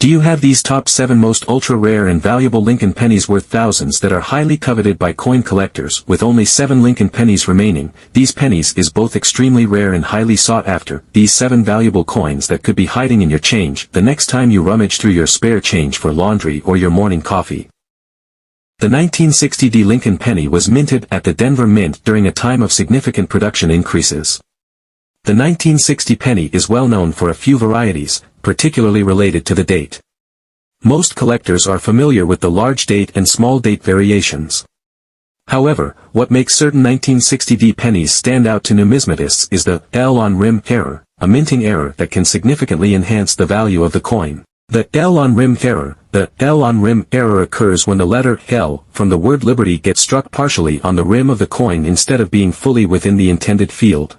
Do you have these top 7 most ultra-rare and valuable Lincoln pennies worth thousands that are highly coveted by coin collectors? With only 7 Lincoln pennies remaining, these pennies is both extremely rare and highly sought after. These 7 valuable coins that could be hiding in your change the next time you rummage through your spare change for laundry or your morning coffee. The 1960 Lincoln penny was minted at the Denver Mint during a time of significant production increases. The 1960 penny is well known for a few varieties, particularly related to the date. Most collectors are familiar with the large date and small date variations. However, what makes certain 1960 pennies stand out to numismatists is the L on rim error, a minting error that can significantly enhance the value of the coin. The L on rim error occurs when the letter L from the word liberty gets struck partially on the rim of the coin instead of being fully within the intended field.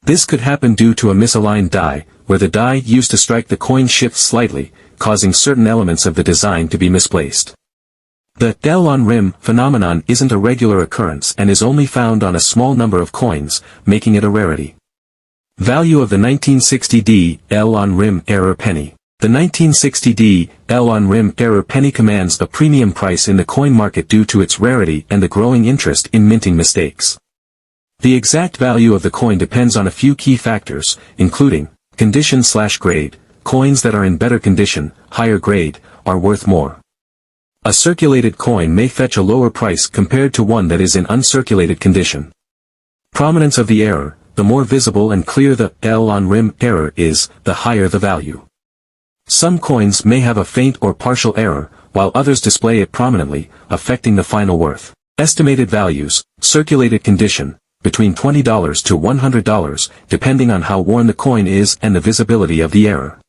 This could happen due to a misaligned die, where the die used to strike the coin shifts slightly, causing certain elements of the design to be misplaced. The L on rim phenomenon isn't a regular occurrence and is only found on a small number of coins, making it a rarity. Value of the 1960 L on rim error penny. The 1960 L on rim error penny commands a premium price in the coin market due to its rarity and the growing interest in minting mistakes. The exact value of the coin depends on a few key factors, including condition/grade. Coins that are in better condition, higher grade, are worth more. A circulated coin may fetch a lower price compared to one that is in uncirculated condition. Prominence of the error. The more visible and clear the L on rim error is, the higher the value. Some coins may have a faint or partial error, while others display it prominently, affecting the final worth. Estimated values. Circulated condition, between $20 to $100, depending on how worn the coin is and the visibility of the error.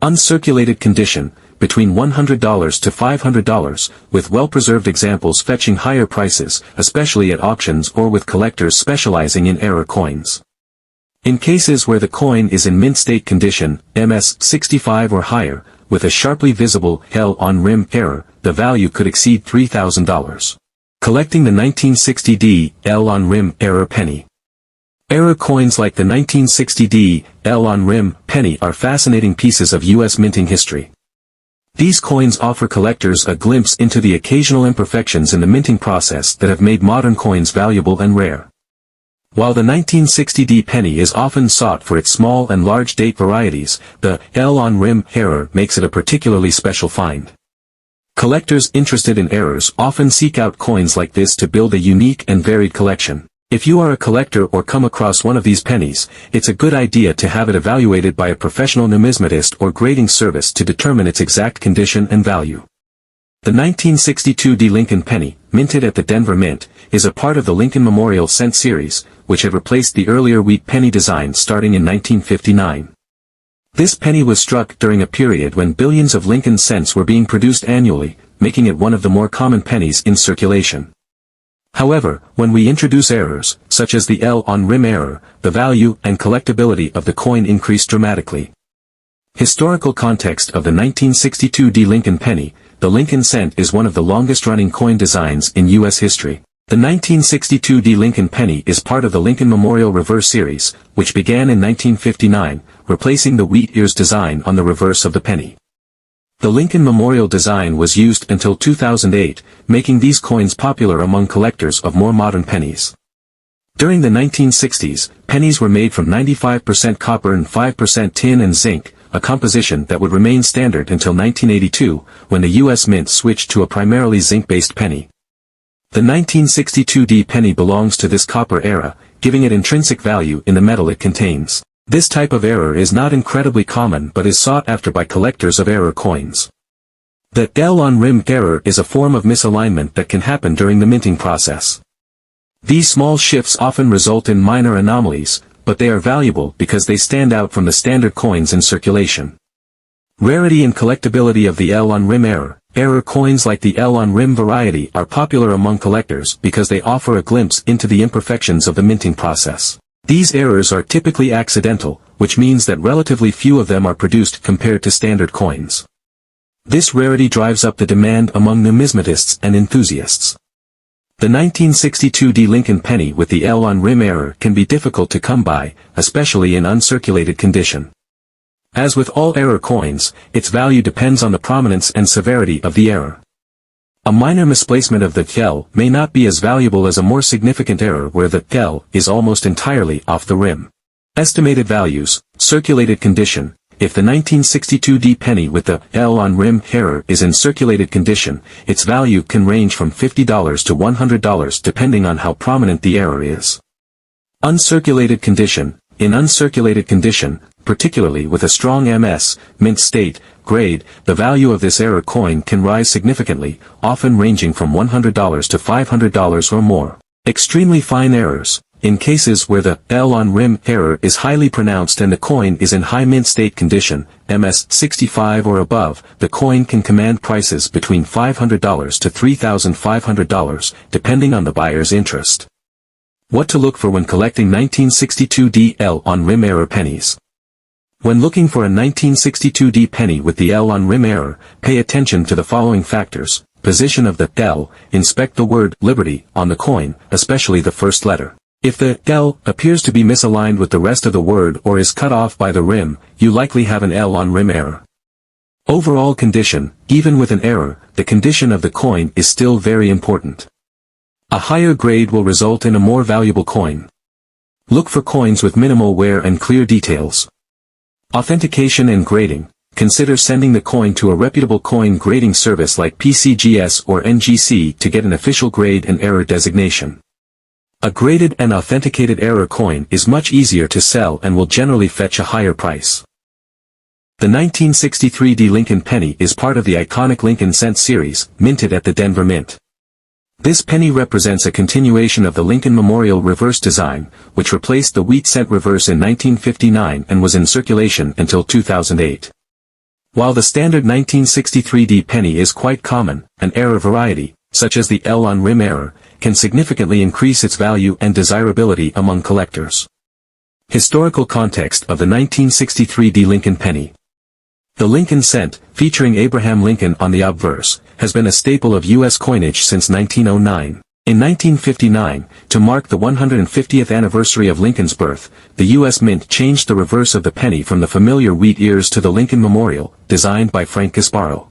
Uncirculated condition, between $100 to $500, with well-preserved examples fetching higher prices, especially at auctions or with collectors specializing in error coins. In cases where the coin is in mint state condition, MS 65 or higher, with a sharply visible L on rim error, the value could exceed $3,000. Collecting the 1960 L on rim error penny. Error coins like the 1960 L on rim penny are fascinating pieces of U.S. minting history. These coins offer collectors a glimpse into the occasional imperfections in the minting process that have made modern coins valuable and rare. While the 1960 penny is often sought for its small and large date varieties, the L on rim error makes it a particularly special find. Collectors interested in errors often seek out coins like this to build a unique and varied collection. If you are a collector or come across one of these pennies, it's a good idea to have it evaluated by a professional numismatist or grading service to determine its exact condition and value. The 1962 Lincoln penny, minted at the Denver Mint, is a part of the Lincoln Memorial Cent series, which had replaced the earlier wheat penny design starting in 1959. This penny was struck during a period when billions of Lincoln cents were being produced annually, making it one of the more common pennies in circulation. However, when we introduce errors, such as the L on rim error, the value and collectability of the coin increase dramatically. Historical context of the 1962 Lincoln penny. The Lincoln cent is one of the longest-running coin designs in U.S. history. The 1962 Lincoln penny is part of the Lincoln Memorial Reverse series, which began in 1959, replacing the wheat ears design on the reverse of the penny. The Lincoln Memorial design was used until 2008, making these coins popular among collectors of more modern pennies. During the 1960s, pennies were made from 95% copper and 5% tin and zinc, a composition that would remain standard until 1982, when the U.S. Mint switched to a primarily zinc-based penny. The 1962 penny belongs to this copper era, giving it intrinsic value in the metal it contains. This type of error is not incredibly common but is sought after by collectors of error coins. The L on rim error is a form of misalignment that can happen during the minting process. These small shifts often result in minor anomalies, but they are valuable because they stand out from the standard coins in circulation. Rarity and collectability of the L on rim error. Error coins like the L on rim variety are popular among collectors because they offer a glimpse into the imperfections of the minting process. These errors are typically accidental, which means that relatively few of them are produced compared to standard coins. This rarity drives up the demand among numismatists and enthusiasts. The 1962 Lincoln penny with the L on rim error can be difficult to come by, especially in uncirculated condition. As with all error coins, its value depends on the prominence and severity of the error. A minor misplacement of the L may not be as valuable as a more significant error where the L is almost entirely off the rim. Estimated values, circulated condition. If the 1962D penny with the L on rim error is in circulated condition, its value can range from $50 to $100 depending on how prominent the error is. Uncirculated condition. In uncirculated condition, particularly with a strong MS, mint state, grade, the value of this error coin can rise significantly, often ranging from $100 to $500 or more. Extremely fine errors. In cases where the L on rim error is highly pronounced and the coin is in high mint state condition, MS 65 or above, the coin can command prices between $500 to $3,500, depending on the buyer's interest. What to look for when collecting 1962D L on rim error pennies. When looking for a 1962D penny with the L on rim error, pay attention to the following factors: position of the L, inspect the word Liberty on the coin, especially the first letter. If the L appears to be misaligned with the rest of the word or is cut off by the rim, you likely have an L on rim error. Overall condition. Even with an error, the condition of the coin is still very important. A higher grade will result in a more valuable coin. Look for coins with minimal wear and clear details. Authentication and grading. Consider sending the coin to a reputable coin grading service like PCGS or NGC to get an official grade and error designation. A graded and authenticated error coin is much easier to sell and will generally fetch a higher price. The 1963D Lincoln penny is part of the iconic Lincoln cent series, minted at the Denver Mint. This penny represents a continuation of the Lincoln Memorial reverse design, which replaced the wheat cent reverse in 1959 and was in circulation until 2008. While the standard 1963D penny is quite common, an error variety, such as the L on rim error, can significantly increase its value and desirability among collectors. Historical context of the 1963D Lincoln penny. The Lincoln cent, featuring Abraham Lincoln on the obverse, has been a staple of U.S. coinage since 1909. In 1959, to mark the 150th anniversary of Lincoln's birth, the U.S. Mint changed the reverse of the penny from the familiar wheat ears to the Lincoln Memorial, designed by Frank Gasparo.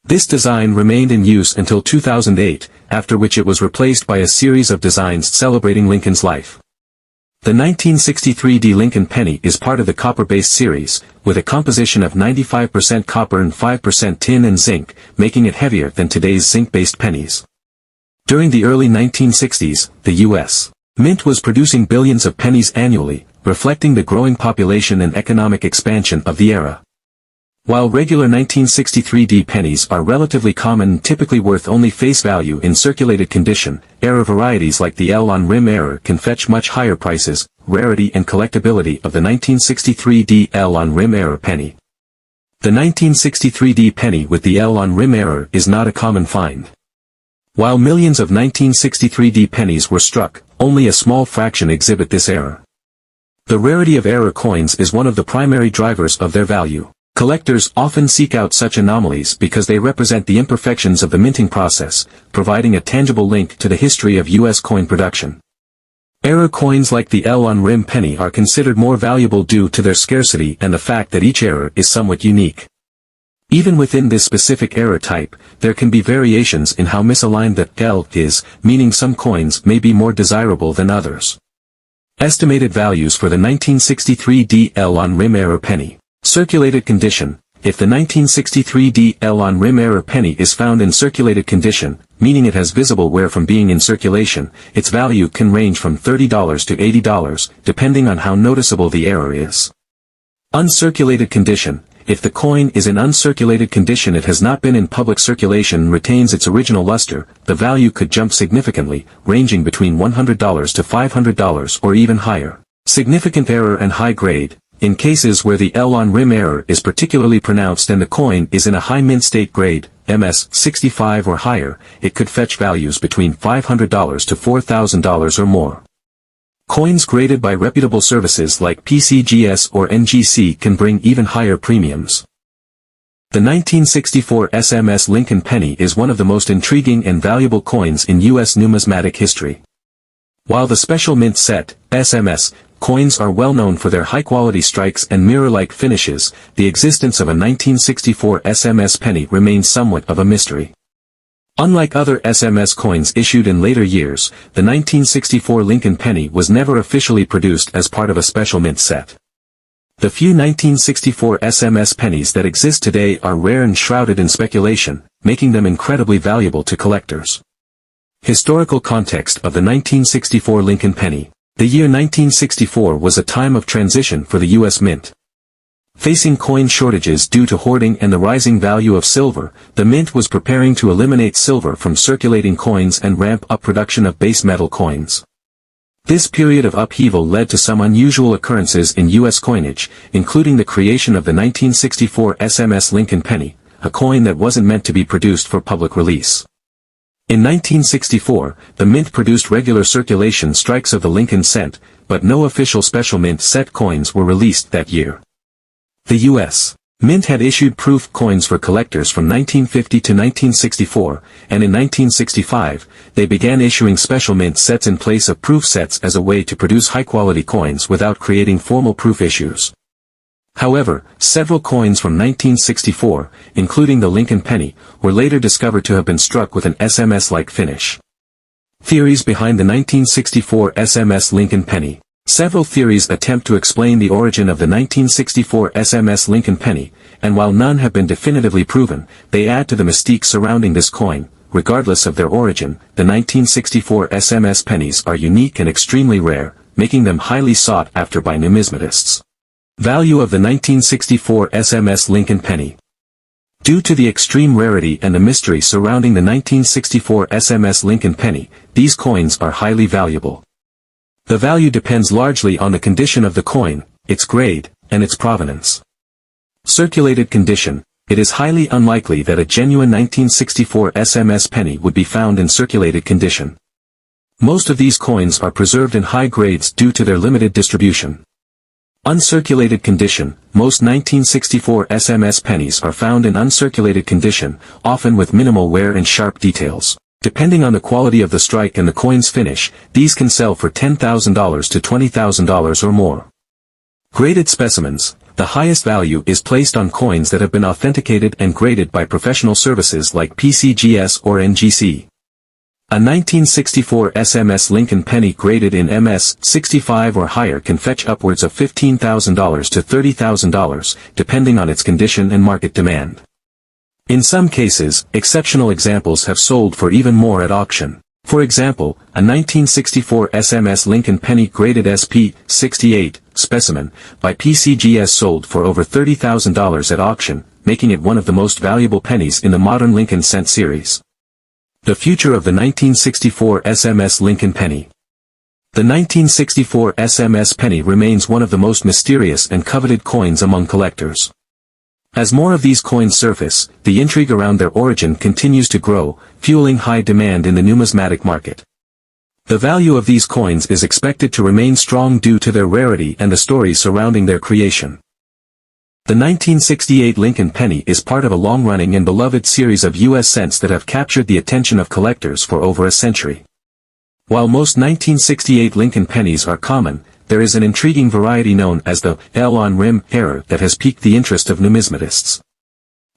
This design remained in use until 2008, after which it was replaced by a series of designs celebrating Lincoln's life. The 1963D Lincoln penny is part of the copper-based series, with a composition of 95% copper and 5% tin and zinc, making it heavier than today's zinc-based pennies. During the early 1960s, the U.S. Mint was producing billions of pennies annually, reflecting the growing population and economic expansion of the era. While regular 1963D pennies are relatively common and typically worth only face value in circulated condition, error varieties like the L on rim error can fetch much higher prices. Rarity and collectability of the 1963D L on rim error penny. The 1963D penny with the L on rim error is not a common find. While millions of 1963D pennies were struck, only a small fraction exhibit this error. The rarity of error coins is one of the primary drivers of their value. Collectors often seek out such anomalies because they represent the imperfections of the minting process, providing a tangible link to the history of U.S. coin production. Error coins like the L on rim penny are considered more valuable due to their scarcity and the fact that each error is somewhat unique. Even within this specific error type, there can be variations in how misaligned the L is, meaning some coins may be more desirable than others. Estimated values for the 1963D L on rim error penny. Circulated condition. If the 1963D L on rim error penny is found in circulated condition, meaning it has visible wear from being in circulation, its value can range from $30 to $80, depending on how noticeable the error is. Uncirculated condition. If the coin is in uncirculated condition, it has not been in public circulation and retains its original luster, the value could jump significantly, ranging between $100 to $500 or even higher. Significant error and high grade. In cases where the L on rim error is particularly pronounced and the coin is in a high mint state grade, MS 65 or higher, it could fetch values between $500 to $4,000 or more. Coins graded by reputable services like PCGS or NGC can bring even higher premiums. The 1964 SMS Lincoln penny is one of the most intriguing and valuable coins in U.S. numismatic history. While the special mint set, SMS, coins are well known for their high-quality strikes and mirror-like finishes. The existence of a 1964 SMS penny remains somewhat of a mystery. Unlike other SMS coins issued in later years, the 1964 Lincoln penny was never officially produced as part of a special mint set. The few 1964 SMS pennies that exist today are rare and shrouded in speculation, making them incredibly valuable to collectors. Historical context of the 1964 Lincoln penny. The year 1964 was a time of transition for the U.S. Mint. Facing coin shortages due to hoarding and the rising value of silver, the Mint was preparing to eliminate silver from circulating coins and ramp up production of base metal coins. This period of upheaval led to some unusual occurrences in U.S. coinage, including the creation of the 1964 SMS Lincoln penny, a coin that wasn't meant to be produced for public release. In 1964, the Mint produced regular circulation strikes of the Lincoln cent, but no official special Mint set coins were released that year. The U.S. Mint had issued proof coins for collectors from 1950 to 1964, and in 1965, they began issuing special mint sets in place of proof sets as a way to produce high-quality coins without creating formal proof issues. However, several coins from 1964, including the Lincoln penny, were later discovered to have been struck with an SMS-like finish. Theories behind the 1964 SMS Lincoln penny. Several theories attempt to explain the origin of the 1964 SMS Lincoln penny, and while none have been definitively proven, they add to the mystique surrounding this coin. Regardless of their origin, the 1964 SMS pennies are unique and extremely rare, making them highly sought after by numismatists. Value of the 1964 SMS Lincoln penny. Due to the extreme rarity and the mystery surrounding the 1964 SMS Lincoln penny, these coins are highly valuable. The value depends largely on the condition of the coin, its grade, and its provenance. Circulated condition. It is highly unlikely that a genuine 1964 SMS penny would be found in circulated condition. Most of these coins are preserved in high grades due to their limited distribution. Uncirculated condition. Most 1964 SMS pennies are found in uncirculated condition, often with minimal wear and sharp details. Depending on the quality of the strike and the coin's finish, these can sell for $10,000 to $20,000 or more. Graded specimens. The highest value is placed on coins that have been authenticated and graded by professional services like PCGS or NGC. A 1964 SMS Lincoln penny graded in MS 65 or higher can fetch upwards of $15,000 to $30,000, depending on its condition and market demand. In some cases, exceptional examples have sold for even more at auction. For example, a 1964 SMS Lincoln penny graded SP 68 specimen by PCGS sold for over $30,000 at auction, making it one of the most valuable pennies in the modern Lincoln cent series. The future of the 1964 SMS Lincoln penny. The 1964 SMS penny remains one of the most mysterious and coveted coins among collectors. As more of these coins surface, the intrigue around their origin continues to grow, fueling high demand in the numismatic market. The value of these coins is expected to remain strong due to their rarity and the stories surrounding their creation. The 1968 Lincoln penny is part of a long-running and beloved series of U.S. cents that have captured the attention of collectors for over a century. While most 1968 Lincoln pennies are common, there is an intriguing variety known as the L on rim error that has piqued the interest of numismatists.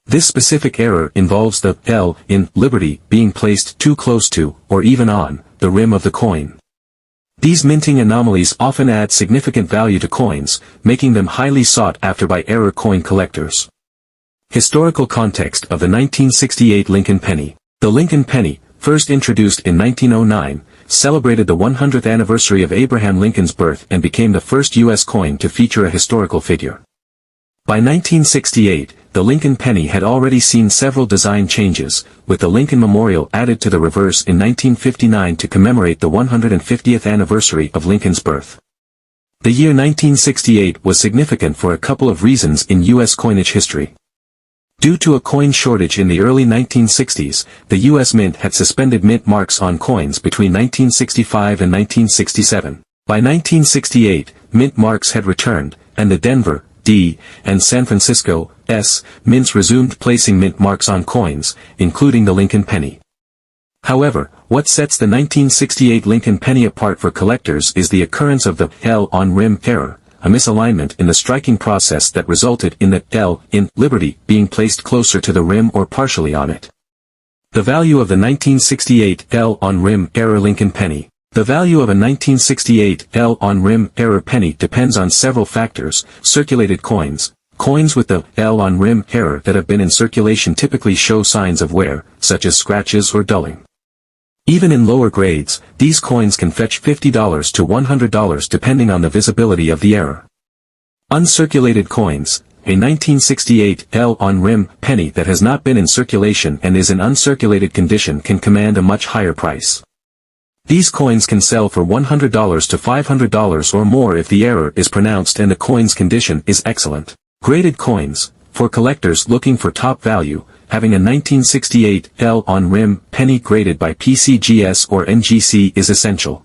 This specific error involves the L in Liberty being placed too close to, or even on, the rim of the coin. These minting anomalies often add significant value to coins, making them highly sought after by error coin collectors. Historical context of the 1968 Lincoln penny. The Lincoln penny, first introduced in 1909, celebrated the 100th anniversary of Abraham Lincoln's birth and became the first U.S. coin to feature a historical figure. By 1968, the Lincoln penny had already seen several design changes, with the Lincoln Memorial added to the reverse in 1959 to commemorate the 150th anniversary of Lincoln's birth. The year 1968 was significant for a couple of reasons in U.S. coinage history. Due to a coin shortage in the early 1960s, the U.S. Mint had suspended mint marks on coins between 1965 and 1967. By 1968, mint marks had returned, and the Denver, D, and San Francisco, S, mints resumed placing mint marks on coins, including the Lincoln penny. However, what sets the 1968 Lincoln penny apart for collectors is the occurrence of the L on rim error, a misalignment in the striking process that resulted in the L in Liberty being placed closer to the rim or partially on it. The value of the 1968 L on rim error Lincoln penny. The value of a 1968 L on rim error penny depends on several factors. Circulated coins. Coins with the L on rim error that have been in circulation typically show signs of wear, such as scratches or dulling. Even in lower grades, these coins can fetch $50 to $100 depending on the visibility of the error. Uncirculated coins. A 1968 L on rim penny that has not been in circulation and is in uncirculated condition can command a much higher price. These coins can sell for $100 to $500 or more if the error is pronounced and the coin's condition is excellent. Graded coins. For collectors looking for top value, having a 1968 L on rim penny graded by PCGS or NGC is essential.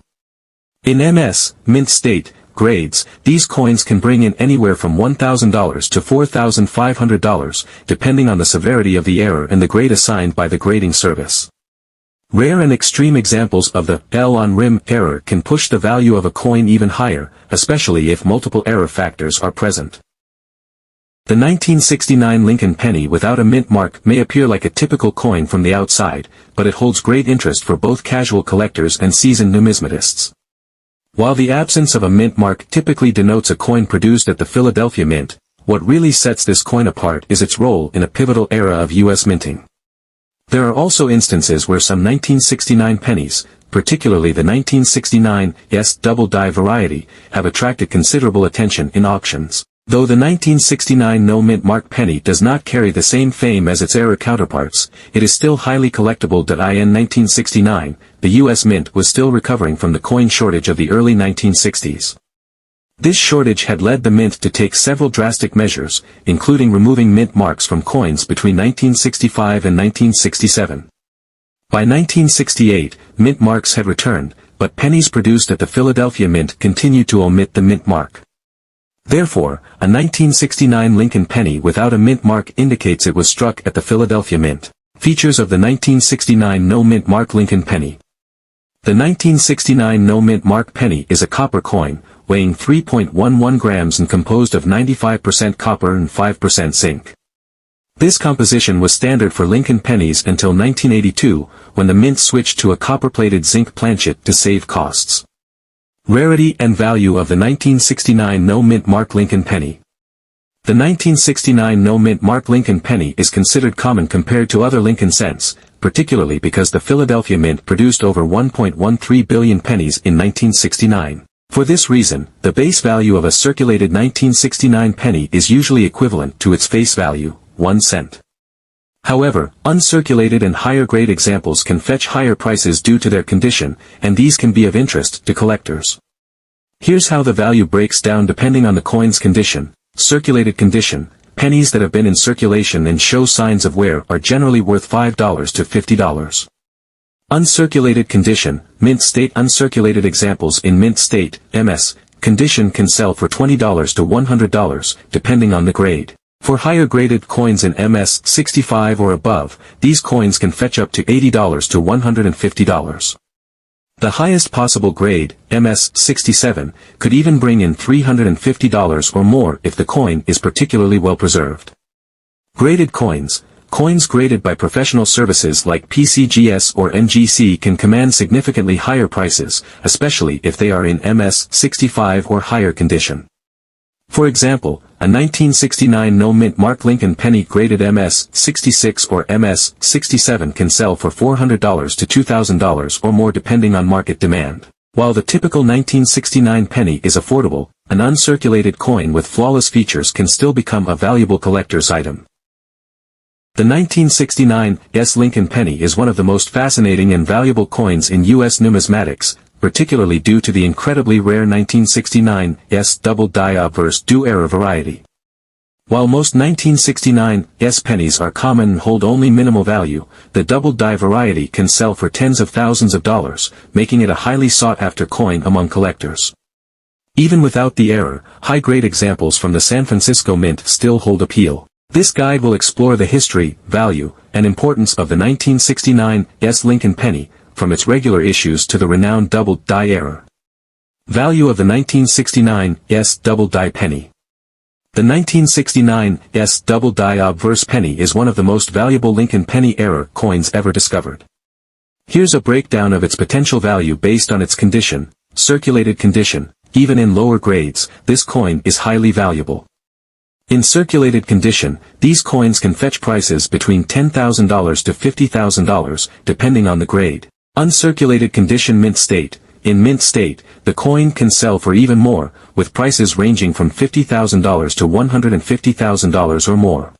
In MS, mint state, grades, these coins can bring in anywhere from $1,000 to $4,500, depending on the severity of the error and the grade assigned by the grading service. Rare and extreme examples of the L on rim error can push the value of a coin even higher, especially if multiple error factors are present. The 1969 Lincoln penny without a mint mark may appear like a typical coin from the outside, but it holds great interest for both casual collectors and seasoned numismatists. While the absence of a mint mark typically denotes a coin produced at the Philadelphia Mint, what really sets this coin apart is its role in a pivotal era of U.S. minting. There are also instances where some 1969 pennies, particularly the 1969 S double die variety, have attracted considerable attention in auctions. Though the 1969 no mint mark penny does not carry the same fame as its error counterparts, it is still highly collectible. In 1969, the U.S. Mint was still recovering from the coin shortage of the early 1960s. This shortage had led the Mint to take several drastic measures, including removing mint marks from coins between 1965 and 1967. By 1968, mint marks had returned, but pennies produced at the Philadelphia Mint continued to omit the mint mark. Therefore, a 1969 Lincoln penny without a mint mark indicates it was struck at the Philadelphia Mint. Features of the 1969 no mint mark Lincoln penny. The 1969 no mint mark penny is a copper coin, weighing 3.11 grams and composed of 95% copper and 5% zinc. This composition was standard for Lincoln pennies until 1982, when the Mint switched to a copper-plated zinc planchet to save costs. Rarity and value of the 1969 no mint mark Lincoln penny. The 1969 no mint mark Lincoln penny is considered common compared to other Lincoln cents, particularly because the Philadelphia Mint produced over 1.13 billion pennies in 1969. For this reason, the base value of a circulated 1969 penny is usually equivalent to its face value, 1 cent. However, uncirculated and higher-grade examples can fetch higher prices due to their condition, and these can be of interest to collectors. Here's how the value breaks down depending on the coin's condition. Circulated condition. Pennies that have been in circulation and show signs of wear are generally worth $5 to $50. Uncirculated condition. Mint state. Uncirculated examples in mint state, MS, condition can sell for $20 to $100, depending on the grade. For higher-graded coins in MS 65 or above, these coins can fetch up to $80 to $150. The highest possible grade, MS 67, could even bring in $350 or more if the coin is particularly well preserved. Graded coins. Coins graded by professional services like PCGS or NGC can command significantly higher prices, especially if they are in MS 65 or higher condition. For example, a 1969 no mint mark Lincoln penny graded MS 66 or MS 67 can sell for $400 to $2,000 or more depending on market demand. While the typical 1969 penny is affordable, an uncirculated coin with flawless features can still become a valuable collector's item. The 1969 S Lincoln penny is one of the most fascinating and valuable coins in U.S. numismatics, particularly due to the incredibly rare 1969 S double die obverse do error variety. While most 1969 S pennies are common and hold only minimal value, the double die variety can sell for tens of thousands of dollars, making it a highly sought-after coin among collectors. Even without the error, high-grade examples from the San Francisco Mint still hold appeal. This guide will explore the history, value, and importance of the 1969 Lincoln penny, from its regular issues to the renowned double-die era. Value of the 1969 double-die penny. The 1969 double-die obverse penny is one of the most valuable Lincoln penny-era coins ever discovered. Here's a breakdown of its potential value based on its condition, circulated condition. Even in lower grades, this coin is highly valuable. In circulated condition, these coins can fetch prices between $10,000 to $50,000, depending on the grade. Uncirculated condition mint state. In mint state, the coin can sell for even more, with prices ranging from $50,000 to $150,000 or more.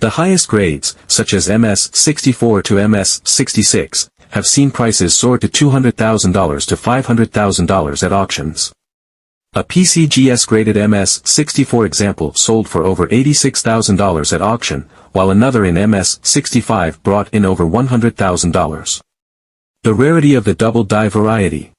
The highest grades, such as MS-64 to MS-66, have seen prices soar to $200,000 to $500,000 at auctions. A PCGS-graded MS-64 example sold for over $86,000 at auction, while another in MS-65 brought in over $100,000. The rarity of the double-die variety.